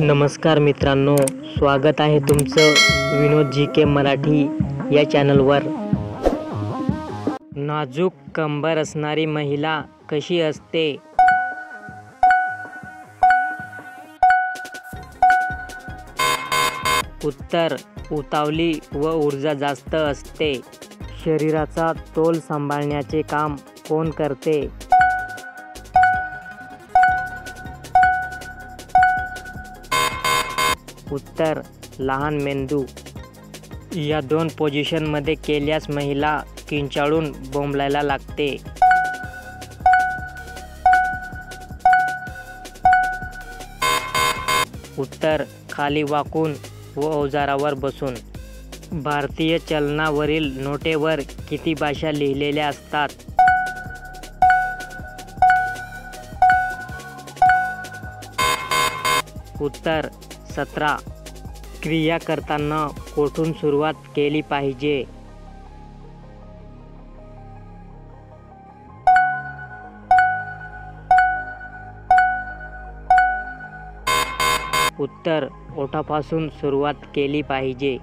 नमस्कार मित्रांनो, स्वागत आहे तुमचं विनोद जी मराठी या चॅनलवर। नाजूक कंबर असणारी महिला कशी असते? उत्तर, उतावली व ऊर्जा जास्त असते। शरीराचा तोल सांभाळण्याचे काम कोण करते? उत्तर, लहान मेंदू। या दोन पोझिशनमध्ये केल्यास महिला किंचाळून बोंबलायला लागते। उत्तर, खाली वाकून व अवजारावर बसून। भारतीय चलनावरील नोटेवर किती भाषा लिहिलेल्या असतात? उत्तर, 17। क्रिया करताना कोठून सुरुवात केली पाहिजे? उत्तर, ओठापासून सुरुवात केली पाहिजे।